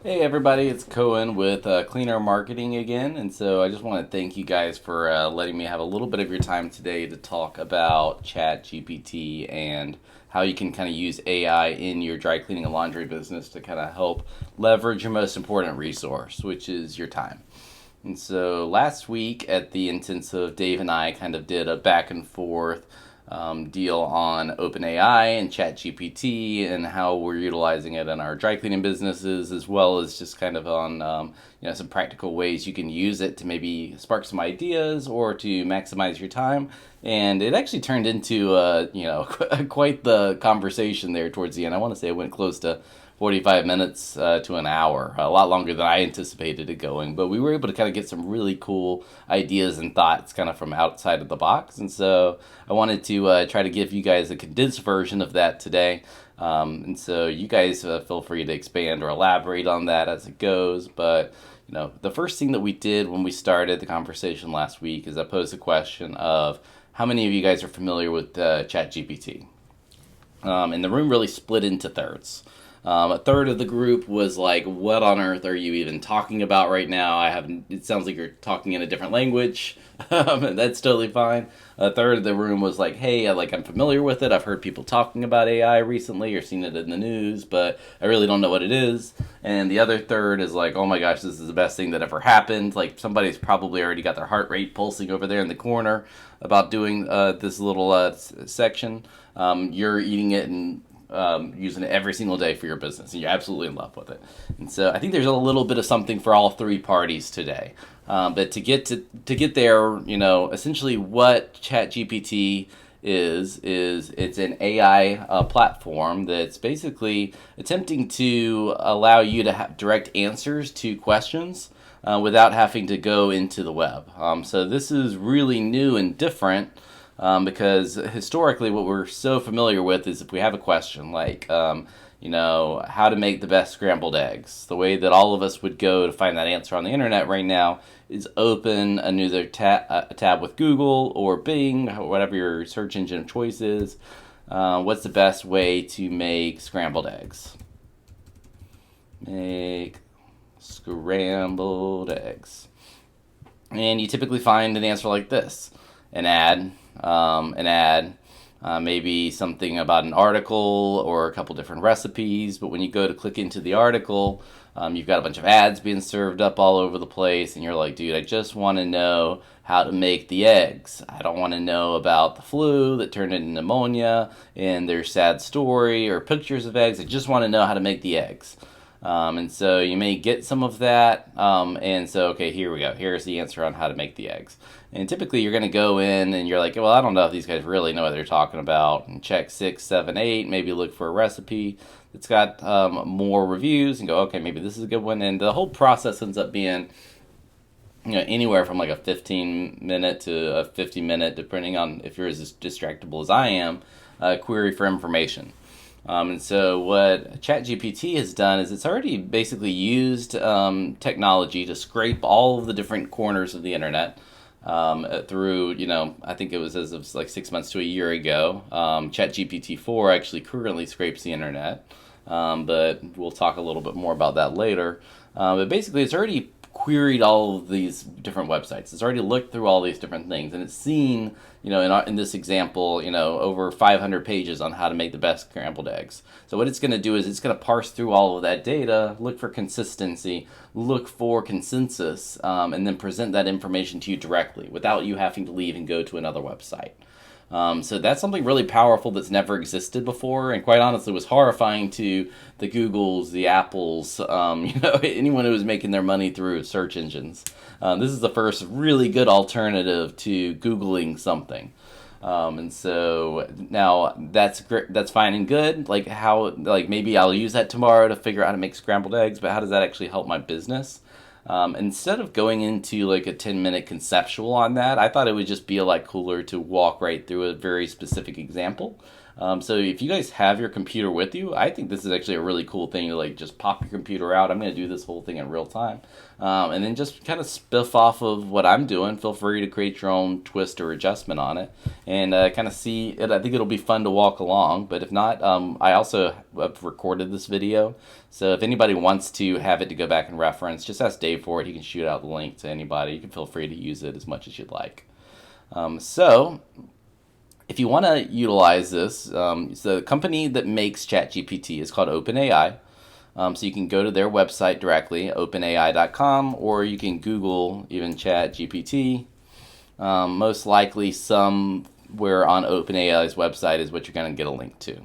Hey everybody, it's Cohen with Cleaner Marketing again, and so I just want to thank you guys for letting me have a little bit of your time today to talk about Chat GPT and how you can kind of use AI in your dry cleaning and laundry business to kind of help leverage your most important resource, which is your time. And so last week at the intensive, Dave and I kind of did a back and forth deal on OpenAI and ChatGPT and how we're utilizing it in our dry cleaning businesses, as well as just kind of on some practical ways you can use it to maybe spark some ideas or to maximize your time. And it actually turned into quite the conversation there towards the end. I want to say it went close to 45 minutes to an hour, a lot longer than I anticipated it going. But we were able to kind of get some really cool ideas and thoughts kind of from outside of the box. And so I wanted to try to give you guys a condensed version of that today. And so you guys feel free to expand or elaborate on that as it goes. But the first thing that we did when we started the conversation last week is I posed a question of how many of you guys are familiar with ChatGPT? And the room really split into thirds. A third of the group was like, "What on earth are you even talking about right now? I haven't. It sounds like you're talking in a different language." And that's totally fine. A third of the room was like, "Hey, I'm familiar with it. I've heard people talking about AI recently or seen it in the news, but I really don't know what it is." And the other third is like, "Oh my gosh, this is the best thing that ever happened." Like somebody's probably already got their heart rate pulsing over there in the corner about doing this little section. You're eating it and using it every single day for your business, and you're absolutely in love with it. And so I think there's a little bit of something for all three parties today. But to get there, essentially what ChatGPT is it's an AI platform that's basically attempting to allow you to have direct answers to questions without having to go into the web. So this is really new and different because historically what we're so familiar with is if we have a question like, how to make the best scrambled eggs, the way that all of us would go to find that answer on the internet right now is open a tab with Google or Bing, whatever your search engine of choice is. What's the best way to make scrambled eggs? Make scrambled eggs. And you typically find an answer like this: an ad, maybe something about an article or a couple different recipes. But when you go to click into the article, you've got a bunch of ads being served up all over the place, and you're like, dude, I just want to know how to make the eggs. I don't want to know about the flu that turned into pneumonia and their sad story or pictures of eggs. I just want to know how to make the eggs. And so you may get some of that. And so, okay, here we go. Here's the answer on how to make the eggs. And typically you're going to go in and you're like, well, I don't know if these guys really know what they're talking about. And check 6, 7, 8, maybe look for a recipe that's got more reviews and go, okay, maybe this is a good one. And the whole process ends up being anywhere from like a 15-minute to a 50-minute, depending on if you're as distractible as I am, query for information. And so what ChatGPT has done is it's already basically used technology to scrape all of the different corners of the internet through, I think it was as of like 6 months to a year ago. ChatGPT 4 actually currently scrapes the internet, but we'll talk a little bit more about that later. But basically it's already queried all of these different websites. It's already looked through all these different things, and it's seen, in this example, over 500 pages on how to make the best scrambled eggs. So what it's going to do is it's going to parse through all of that data, look for consistency, look for consensus, and then present that information to you directly without you having to leave and go to another website. So that's something really powerful that's never existed before, and quite honestly was horrifying to the Googles, the Apples, anyone who was making their money through search engines. This is the first really good alternative to Googling something. And so now that's great, that's fine and good. Maybe I'll use that tomorrow to figure out how to make scrambled eggs, but how does that actually help my business? Instead of going into like a 10-minute conceptual on that, I thought it would just be a lot cooler to walk right through a very specific example. So if you guys have your computer with you, I think this is actually a really cool thing to like just pop your computer out. I'm going to do this whole thing in real time. And then just kind of spiff off of what I'm doing. Feel free to create your own twist or adjustment on it and kind of see it. I think it'll be fun to walk along. But if not, I also have recorded this video. So if anybody wants to have it to go back and reference, just ask Dave for it. He can shoot out the link to anybody. You can feel free to use it as much as you'd like. So if you want to utilize this, so the company that makes ChatGPT is called OpenAI. So you can go to their website directly, openai.com, or you can Google even ChatGPT. Most likely somewhere on OpenAI's website is what you're going to get a link to.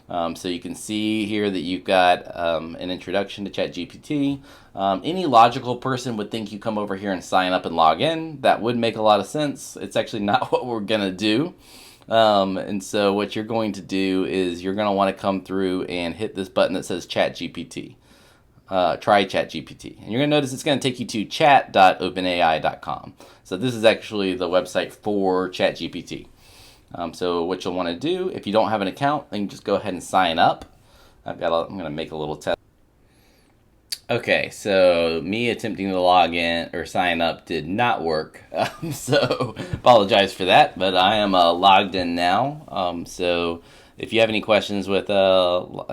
So you can see here that you've got an introduction to ChatGPT. Any logical person would think you come over here and sign up and log in. That would make a lot of sense. It's actually not what we're going to do. And so what you're going to do is you're going to want to come through and hit this button that says ChatGPT. Try ChatGPT. And you're going to notice it's going to take you to chat.openai.com. So this is actually the website for ChatGPT. So what you'll want to do, if you don't have an account, then just go ahead and sign up. I'm going to make a little test. Okay, so me attempting to log in or sign up did not work. So apologize for that, but I am logged in now. So if you have any questions with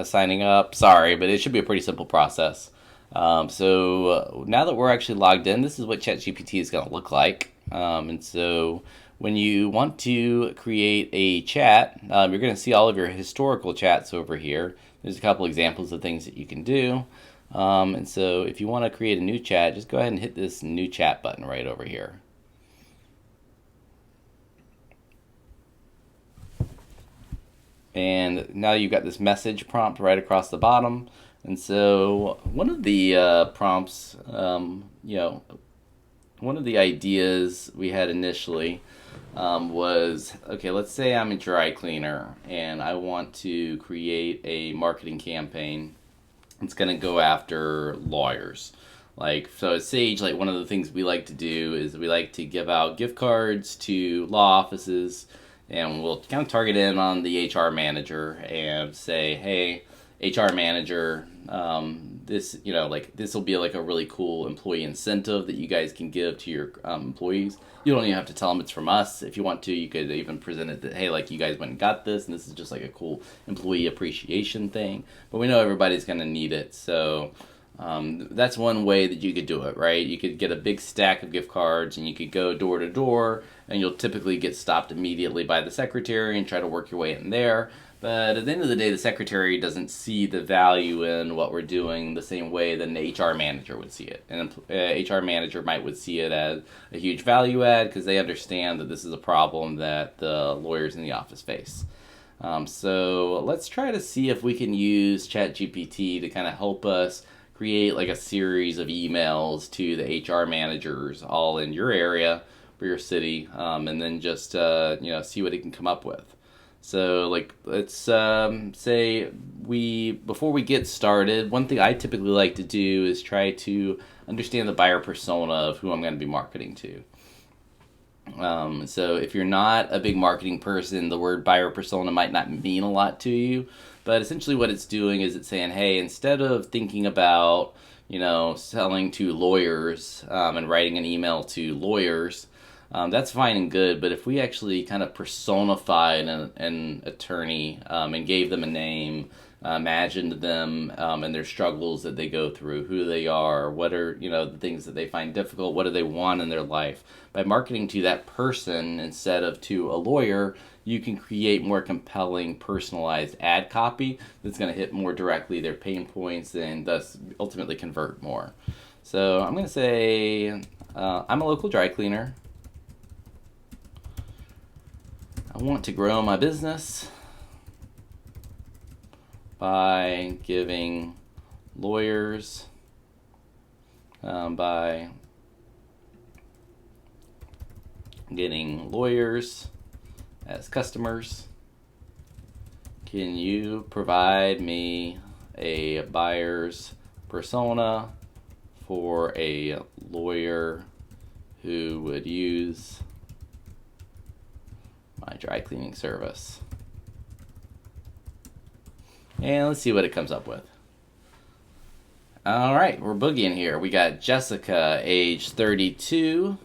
signing up, sorry, but it should be a pretty simple process. So now that we're actually logged in, this is what ChatGPT is going to look like. And so when you want to create a chat, you're going to see all of your historical chats over here. There's a couple examples of things that you can do. And so if you want to create a new chat, just go ahead and hit this new chat button right over here. And now you've got this message prompt right across the bottom. And so one of the prompts, one of the ideas we had initially was, okay, let's say I'm a dry cleaner and I want to create a marketing campaign. It's going to go after lawyers. So at Sage, one of the things we like to do is we like to give out gift cards to law offices, and we'll kind of target in on the HR manager and say, hey, HR manager, this will be like a really cool employee incentive that you guys can give to your employees. You don't even have to tell them it's from us. If you want to, you could even present it that, hey, you guys went and got this, and this is just like a cool employee appreciation thing. But we know everybody's going to need it, so that's one way that you could do it, right? You could get a big stack of gift cards, and you could go door to door, and you'll typically get stopped immediately by the secretary and try to work your way in there. But at the end of the day, the secretary doesn't see the value in what we're doing the same way that an HR manager would see it. And HR manager would see it as a huge value add because they understand that this is a problem that the lawyers in the office face. So let's try to see if we can use ChatGPT to kind of help us create a series of emails to the HR managers all in your area for your city, and then just see what it can come up with. So let's say before we get started, one thing I typically like to do is try to understand the buyer persona of who I'm going to be marketing to. So if you're not a big marketing person, the word buyer persona might not mean a lot to you, but essentially what it's doing is it's saying, hey, instead of thinking about, selling to lawyers and writing an email to lawyers, that's fine and good, but if we actually kind of personified an attorney and gave them a name, imagined them and their struggles that they go through, who they are, what are the things that they find difficult, what do they want in their life, by marketing to that person instead of to a lawyer, you can create more compelling, personalized ad copy that's going to hit more directly their pain points and thus ultimately convert more. So I'm going to say I'm a local dry cleaner. I want to grow my business by giving lawyers, by getting lawyers as customers. Can you provide me a buyer's persona for a lawyer who would use my dry cleaning service? And let's see what it comes up with. All right, we're boogieing here. We got Jessica, age 32,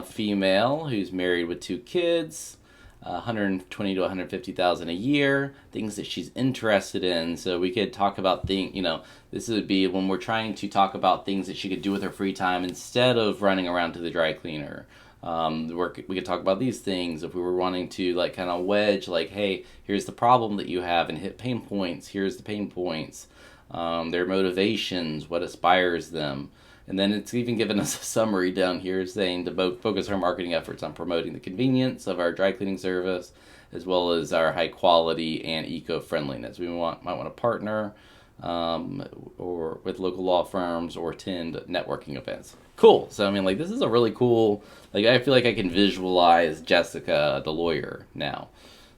female, who's married with 2 kids, 120 to 150,000 a year. Things that she's interested in. So we could talk about this would be when we're trying to talk about things that she could do with her free time instead of running around to the dry cleaner. We could talk about these things if we were wanting to kind of wedge, hey, here's the problem that you have, and hit pain points. Here's the pain points. Their motivations, what inspires them. And then it's even given us a summary down here saying to focus our marketing efforts on promoting the convenience of our dry cleaning service, as well as our high quality and eco-friendliness. We might want to partner or with local law firms or attend networking events. Cool. So, this is a really cool, I feel like I can visualize Jessica, the lawyer, now.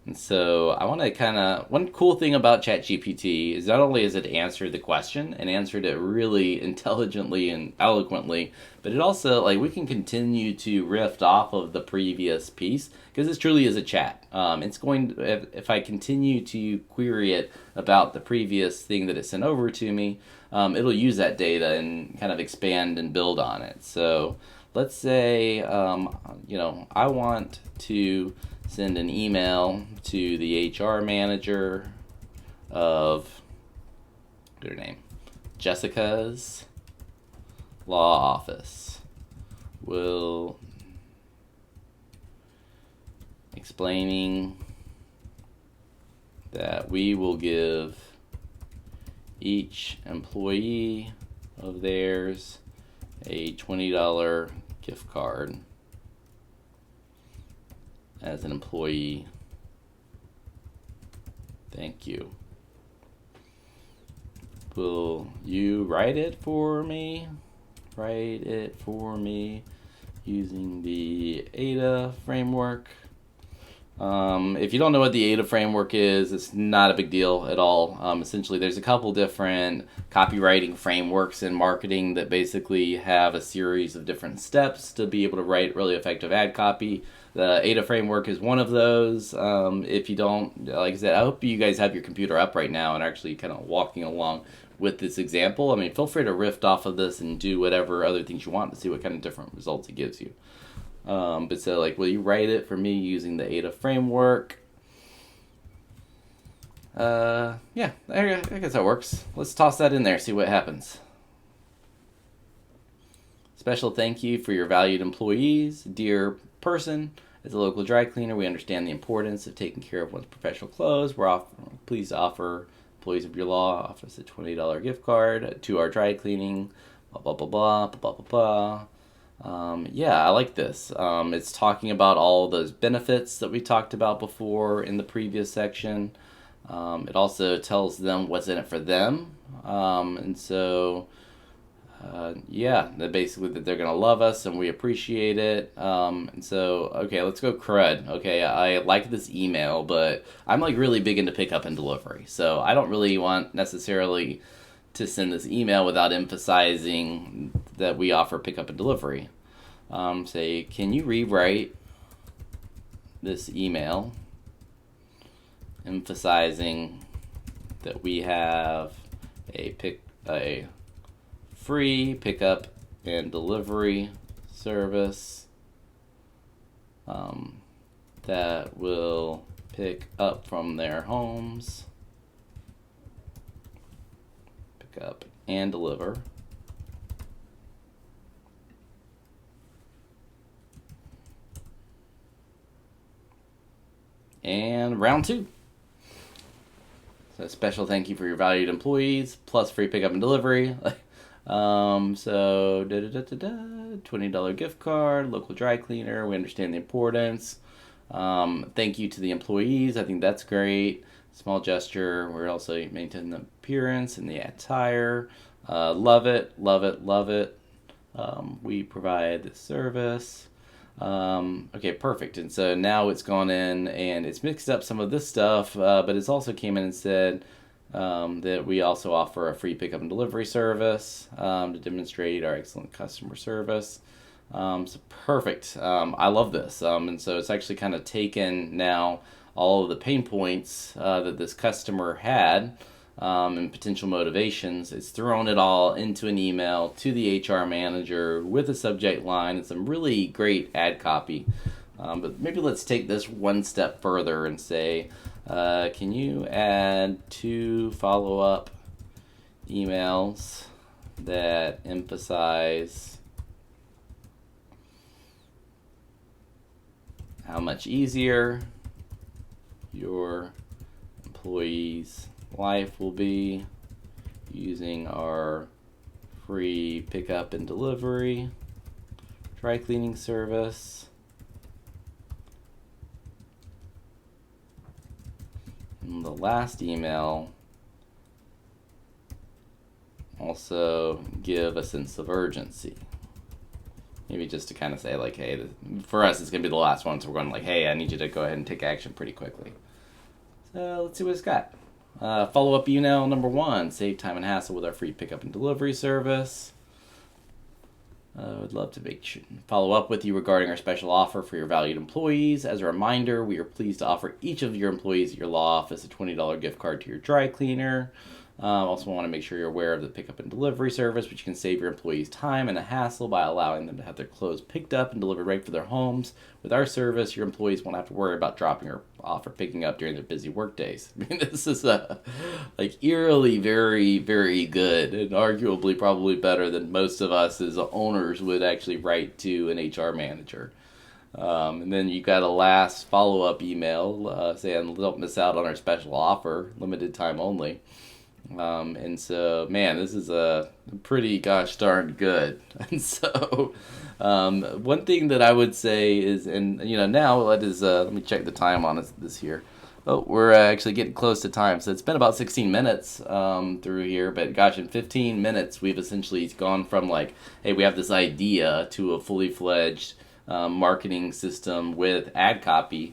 And so I want to one cool thing about ChatGPT is not only has it answered the question and answered it really intelligently and eloquently, but it also, we can continue to riff off of the previous piece, because this truly is a chat. It's going to, if I continue to query it about the previous thing that it sent over to me, it'll use that data and kind of expand and build on it. So let's say, I want to send an email to the HR manager of, her name, Jessica's law office. Will explaining that we will give each employee of theirs a $20 gift card as an employee. Thank you. Will you write it for me? Write it for me using the ADA framework. If you don't know what the ADA framework is, it's not a big deal at all. Essentially, there's a couple different copywriting frameworks in marketing that basically have a series of different steps to be able to write really effective ad copy. The ADA framework is one of those. If you don't, like I said, I hope you guys have your computer up right now and actually kind of walking along with this example. Feel free to riff off of this and do whatever other things you want to see what kind of different results it gives you. But so, will you write it for me using the ADA framework? Yeah, I guess that works. Let's toss that in there, see what happens. Special thank you for your valued employees. Dear person, as a local dry cleaner, we understand the importance of taking care of one's professional clothes. We're pleased to offer employees of your law office a $20 gift card to our dry cleaning. Blah, blah, blah, blah, blah, blah, blah. Yeah, I like this. It's talking about all those benefits that we talked about before in the previous section. It also tells them what's in it for them. And so, that basically that they're going to love us and we appreciate it. And so, okay, let's go crud. Okay, I like this email, but I'm really big into pickup and delivery. So I don't really want necessarily to send this email without emphasizing that we offer pickup and delivery. Say, can you rewrite this email emphasizing that we have a free pickup and delivery service that will pick up from their homes, pick up and deliver. And round 2. So a special thank you for your valued employees, plus free pickup and delivery. So $20 gift card, local dry cleaner. We understand the importance. Thank you to the employees. I think that's great. Small gesture. We're also maintaining the appearance and the attire. Love it, love it, love it. We provide the service. Okay, perfect. And so now it's gone in and it's mixed up some of this stuff, but it's also came in and said that we also offer a free pickup and delivery service to demonstrate our excellent customer service. So perfect. I love this. And so it's actually kind of taken now all of the pain points that this customer had and potential motivations. It's thrown it all into an email to the HR manager with a subject line and some really great ad copy. But maybe let's take this one step further and say, can you add 2 follow-up emails that emphasize how much easier your employees' life will be using our free pickup and delivery dry cleaning service. And the last email also give a sense of urgency. Maybe just to kind of say like, hey, for us it's going to be the last one, so we're going like, hey, I need you to go ahead and take action pretty quickly. So let's see what it's got. Follow-up email number 1, save time and hassle with our free pickup and delivery service. I would love to follow up with you regarding our special offer for your valued employees. As a reminder, we are pleased to offer each of your employees at your law office a $20 gift card to your dry cleaner. Also want to make sure you're aware of the pickup and delivery service, which can save your employees time and a hassle by allowing them to have their clothes picked up and delivered right for their homes. With our service, your employees won't have to worry about dropping or off or picking up during their busy work days. I mean, this is like eerily very, very good, and arguably probably better than most of us as owners would actually write to an HR manager. And then you got a last follow-up email saying don't miss out on our special offer, limited time only. And so, man, this is a pretty gosh darn good. And so, one thing that I would say is, and now let me check the time on this here. Oh, we're actually getting close to time. So it's been about 16 minutes through here, but gosh, in 15 minutes, we've essentially gone from like, hey, we have this idea to a fully fledged marketing system with ad copy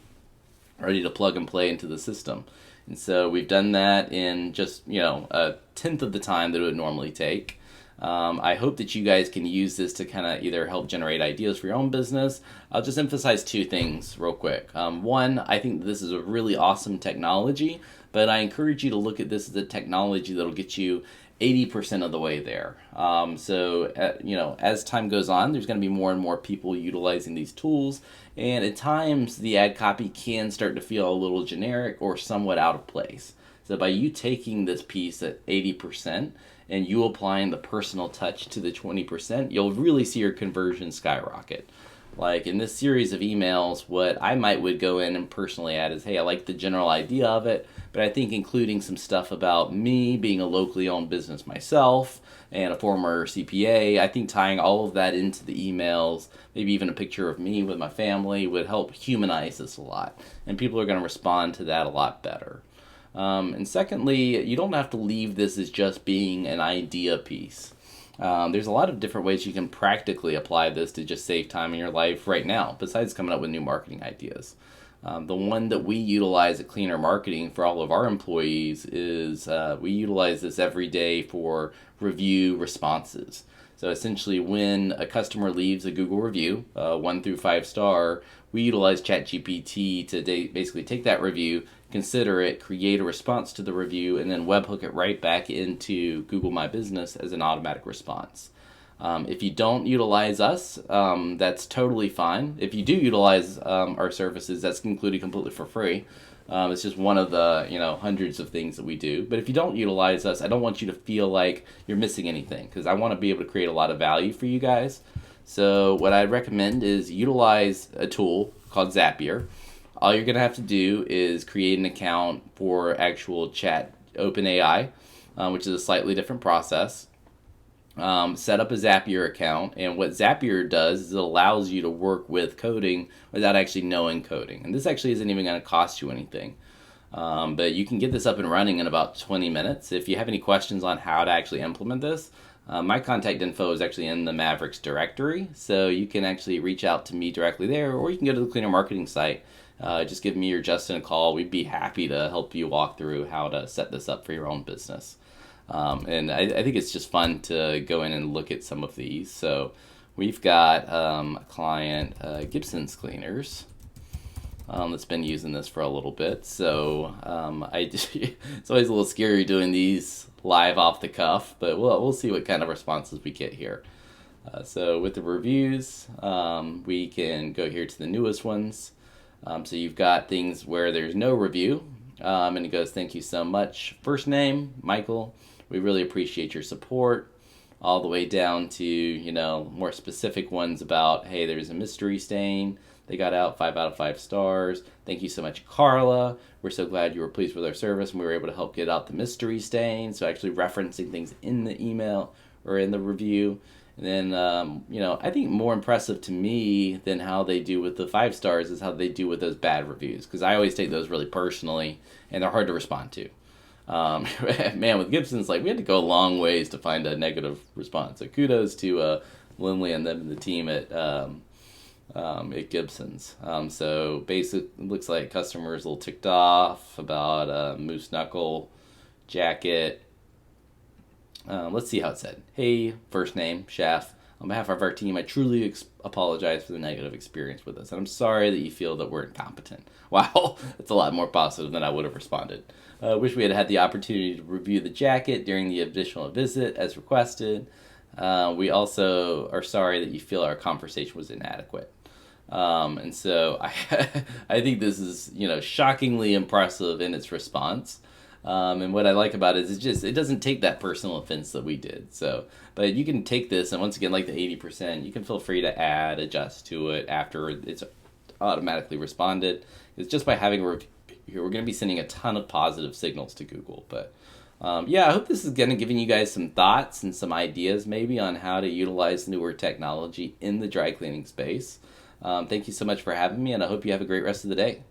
ready to plug and play into the system. And so we've done that in just, a tenth of the time that it would normally take. I hope that you guys can use this to kind of either help generate ideas for your own business. I'll just emphasize 2 things real quick. One, I think this is a really awesome technology, but I encourage you to look at this as a technology that'll get you 80% of the way there. As time goes on, there's going to be more and more people utilizing these tools, and at times the ad copy can start to feel a little generic or somewhat out of place. So by you taking this piece at 80% and you applying the personal touch to the 20%, you'll really see your conversion skyrocket. Like in this series of emails, what I would go in and personally add is, hey, I like the general idea of it, but I think including some stuff about me being a locally owned business myself and a former CPA, I think tying all of that into the emails, maybe even a picture of me with my family, would help humanize this a lot. And people are going to respond to that a lot better. And secondly, you don't have to leave this as just being an idea piece. There's a lot of different ways you can practically apply this to just save time in your life right now, besides coming up with new marketing ideas. The one that we utilize at Cleaner Marketing for all of our employees is we utilize this every day for review responses. So essentially when a customer leaves a Google review, 1 through 5 star, we utilize ChatGPT to basically take that review, consider it, create a response to the review, and then webhook it right back into Google My Business as an automatic response. If you don't utilize us, that's totally fine. If you do utilize our services, that's included completely for free. It's just one of the hundreds of things that we do. But if you don't utilize us, I don't want you to feel like you're missing anything, because I want to be able to create a lot of value for you guys. So what I'd recommend is utilize a tool called Zapier. All you're going to have to do is create an account for actual chat OpenAI, which is a slightly different process. Set up a Zapier account, and what Zapier does is it allows you to work with coding without actually knowing coding. And this actually isn't even going to cost you anything. But you can get this up and running in about 20 minutes. If you have any questions on how to actually implement this, my contact info is actually in the Mavericks directory, so you can actually reach out to me directly there, or you can go to the Cleaner Marketing site. Just give me or Justin a call. We'd be happy to help you walk through how to set this up for your own business. And I think it's just fun to go in and look at some of these. So we've got a client, Gibson's Cleaners, that's been using this for a little bit. So it's always a little scary doing these live off the cuff, but we'll see what kind of responses we get here. So with the reviews, we can go here to the newest ones. So you've got things where there's no review, and it goes, "Thank you so much. First name, Michael. We really appreciate your support." All the way down to, more specific ones about, "Hey, there's a mystery stain. They got out 5 out of 5 stars. Thank you so much, Carla. We're so glad you were pleased with our service and we were able to help get out the mystery stain." So actually referencing things in the email or in the review. And then, I think more impressive to me than how they do with the 5 stars is how they do with those bad reviews. Because I always take those really personally and they're hard to respond to. Man, with Gibson's, we had to go a long ways to find a negative response. So kudos to Lindley and them and the team at Gibson's. So basically, it looks like customers a little ticked off about moose knuckle jacket. Let's see how it said. "Hey, first name, Chef. On behalf of our team, I truly apologize for the negative experience with us. And I'm sorry that you feel that we're incompetent." Wow, that's a lot more positive than I would have responded. "Wish we had had the opportunity to review the jacket during the additional visit as requested. We also are sorry that you feel our conversation was inadequate." And so I think this is, shockingly impressive in its response. And what I like about it is it doesn't take that personal offense that we did. So, but you can take this, and once again, like the 80%, you can feel free to adjust to it after it's automatically responded. It's just by having a review here, we're going to be sending a ton of positive signals to Google. But I hope this is giving you guys some thoughts and some ideas maybe on how to utilize newer technology in the dry cleaning space. Thank you so much for having me, and I hope you have a great rest of the day.